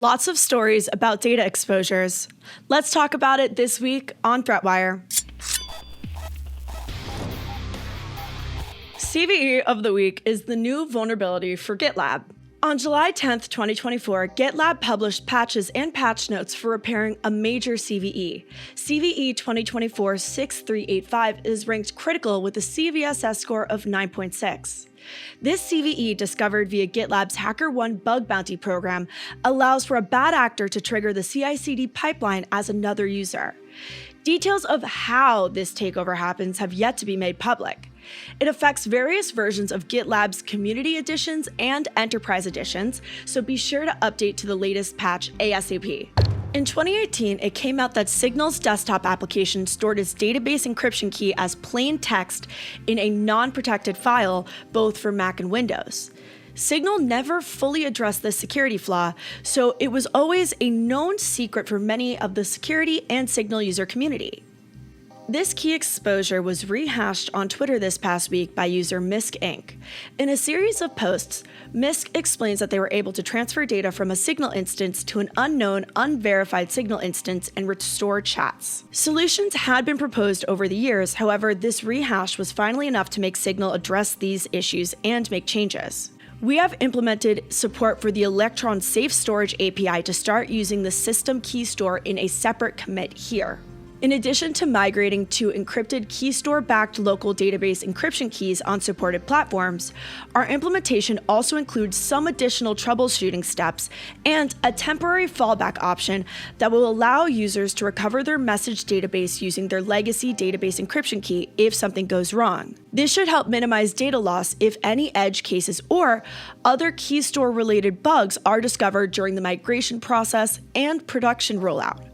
Lots of stories about data exposures. Let's talk about it this week on ThreatWire. CVE of the week is the new vulnerability for GitLab. On July 10th, 2024, GitLab published patches and patch notes for repairing a major CVE. CVE 2024-6385 is ranked critical with a CVSS score of 9.6. This CVE, discovered via GitLab's HackerOne bug bounty program, allows for a bad actor to trigger the CI/CD pipeline as another user. Details of how this takeover happens have yet to be made public. It affects various versions of GitLab's Community Editions and Enterprise Editions, so be sure to update to the latest patch ASAP. In 2018, it came out that Signal's desktop application stored its database encryption key as plain text in a non-protected file, both for Mac and Windows. Signal never fully addressed this security flaw, so it was always a known secret for many of the security and Signal user community. This key exposure was rehashed on Twitter this past week by user Misk Inc. In a series of posts, Misk explains that they were able to transfer data from a Signal instance to an unknown, unverified Signal instance and restore chats. Solutions had been proposed over the years, however, this rehash was finally enough to make Signal address these issues and make changes. We have implemented support for the Electron Safe Storage API to start using the system key store in a separate commit here. In addition to migrating to encrypted key store-backed local database encryption keys on supported platforms, our implementation also includes some additional troubleshooting steps and a temporary fallback option that will allow users to recover their message database using their legacy database encryption key if something goes wrong. This should help minimize data loss if any edge cases or other key store-related bugs are discovered during the migration process and production rollout.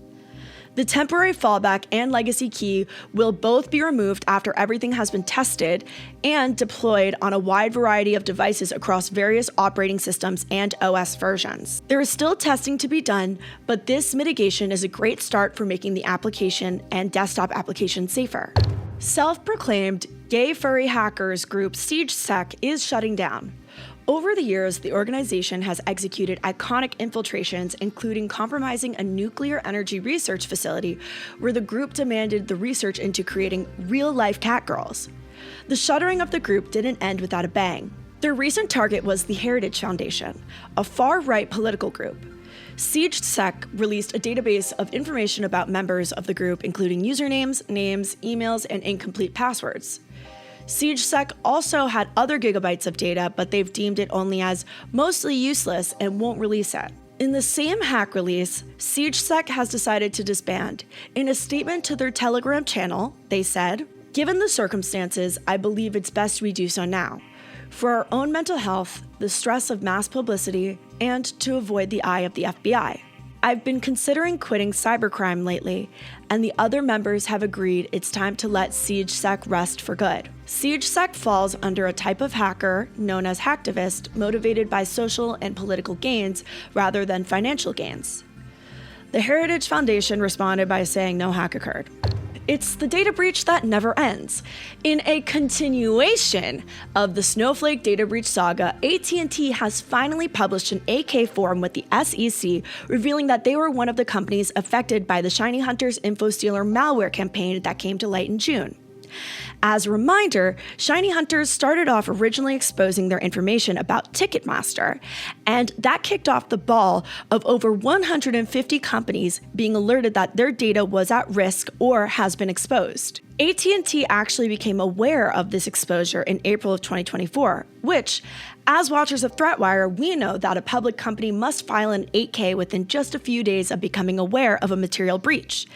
The temporary fallback and legacy key will both be removed after everything has been tested and deployed on a wide variety of devices across various operating systems and OS versions. There is still testing to be done, but this mitigation is a great start for making the application and desktop application safer. Self-proclaimed gay furry hackers group SiegeSec is shutting down. Over the years, the organization has executed iconic infiltrations, including compromising a nuclear energy research facility where the group demanded the research into creating real-life catgirls. The shuttering of the group didn't end without a bang. Their recent target was the Heritage Foundation, a far-right political group. SiegeSec released a database of information about members of the group, including usernames, names, emails, and incomplete passwords. SiegeSec also had other gigabytes of data, but they've deemed it only as mostly useless and won't release it. In the same hack release, SiegeSec has decided to disband. In a statement to their Telegram channel, they said, "Given the circumstances, I believe it's best we do so now. For our own mental health, the stress of mass publicity, and to avoid the eye of the FBI. I've been considering quitting cybercrime lately, and the other members have agreed it's time to let SiegeSec rest for good." SiegeSec falls under a type of hacker known as hacktivist, motivated by social and political gains rather than financial gains. The Heritage Foundation responded by saying no hack occurred. It's the data breach that never ends. In a continuation of the Snowflake data breach saga, AT&T has finally published an 8-K form with the SEC revealing that they were one of the companies affected by the Shiny Hunters InfoStealer malware campaign that came to light in June. As a reminder, Shiny Hunters started off originally exposing their information about Ticketmaster, and that kicked off the ball of over 150 companies being alerted that their data was at risk or has been exposed. AT&T actually became aware of this exposure in April of 2024, which, as watchers of ThreatWire, we know that a public company must file an 8-K within just a few days of becoming aware of a material breach.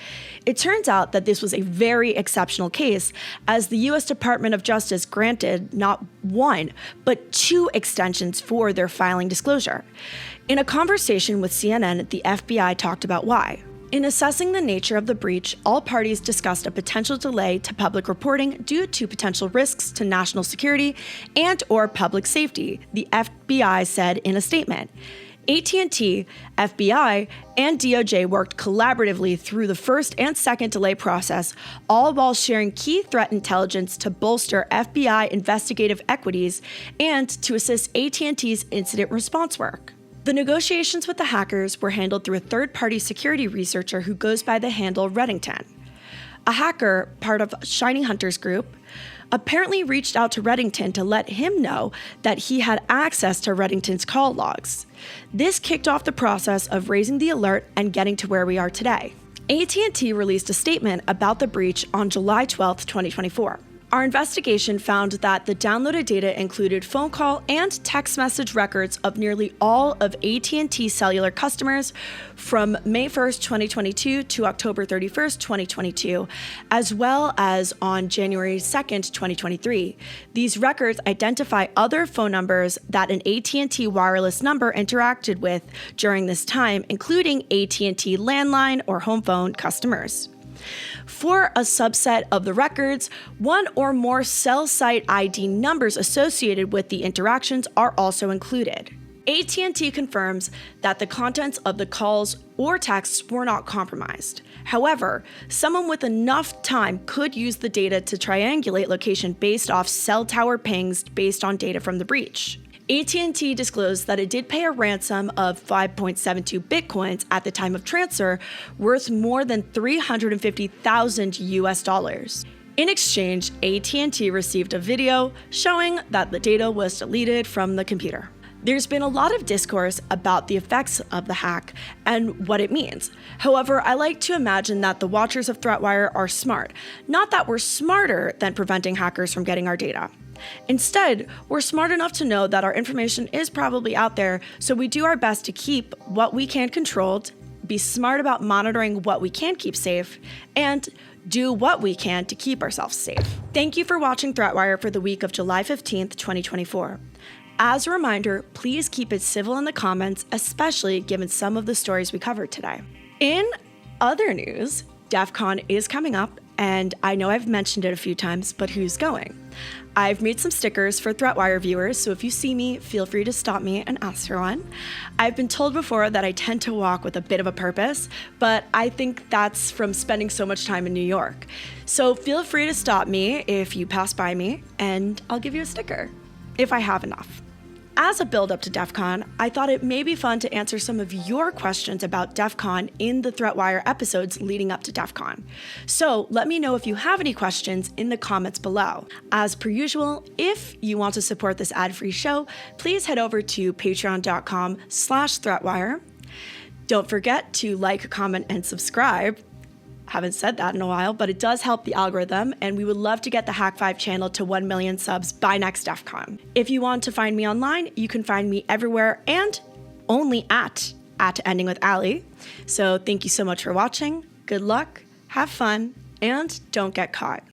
It turns out that this was a very exceptional case, as the U.S. Department of Justice granted not one, but 2 extensions for their filing disclosure. In a conversation with CNN, the FBI talked about why. In assessing the nature of the breach, all parties discussed a potential delay to public reporting due to potential risks to national security and/or public safety, the FBI said in a statement. AT&T, FBI, and DOJ worked collaboratively through the first and second delay process, all while sharing key threat intelligence to bolster FBI investigative equities and to assist AT&T's incident response work. The negotiations with the hackers were handled through a third-party security researcher who goes by the handle Reddington. A hacker, part of Shiny Hunters Group, apparently reached out to Reddington to let him know that he had access to Reddington's call logs. This kicked off the process of raising the alert and getting to where we are today. AT&T released a statement about the breach on July 12, 2024. Our investigation found that the downloaded data included phone call and text message records of nearly all of AT&T cellular customers from May 1st, 2022 to October 31st, 2022, as well as on January 2nd, 2023. These records identify other phone numbers that an AT&T wireless number interacted with during this time, including AT&T landline or home phone customers. For a subset of the records, one or more cell site ID numbers associated with the interactions are also included. AT&T confirms that the contents of the calls or texts were not compromised. However, someone with enough time could use the data to triangulate location based off cell tower pings based on data from the breach. AT&T disclosed that it did pay a ransom of 5.72 bitcoins at the time of transfer, worth more than $350,000 US. In exchange, AT&T received a video showing that the data was deleted from the computer. There's been a lot of discourse about the effects of the hack and what it means. However, I like to imagine that the watchers of ThreatWire are smart, not that we're smarter than preventing hackers from getting our data. Instead, we're smart enough to know that our information is probably out there, so we do our best to keep what we can controlled, be smart about monitoring what we can keep safe, and do what we can to keep ourselves safe. Thank you for watching ThreatWire for the week of July 15th, 2024. As a reminder, please keep it civil in the comments, especially given some of the stories we covered today. In other news, DEF CON is coming up, and I know I've mentioned it a few times, but who's going? I've made some stickers for ThreatWire viewers, so if you see me, feel free to stop me and ask for one. I've been told before that I tend to walk with a bit of a purpose, but I think that's from spending so much time in New York. So feel free to stop me if you pass by me, and I'll give you a sticker, if I have enough. As a build-up to DEF CON, I thought it may be fun to answer some of your questions about DEF CON in the ThreatWire episodes leading up to DEF CON. So let me know if you have any questions in the comments below. As per usual, if you want to support this ad-free show, please head over to patreon.com/ThreatWire. Don't forget to like, comment, and subscribe. Haven't said that in a while, but it does help the algorithm, and we would love to get the Hack5 channel to 1 million subs by next DEF CON. If you want to find me online, you can find me everywhere and only at Ending with Ali. So thank you so much for watching. Good luck, have fun, and don't get caught.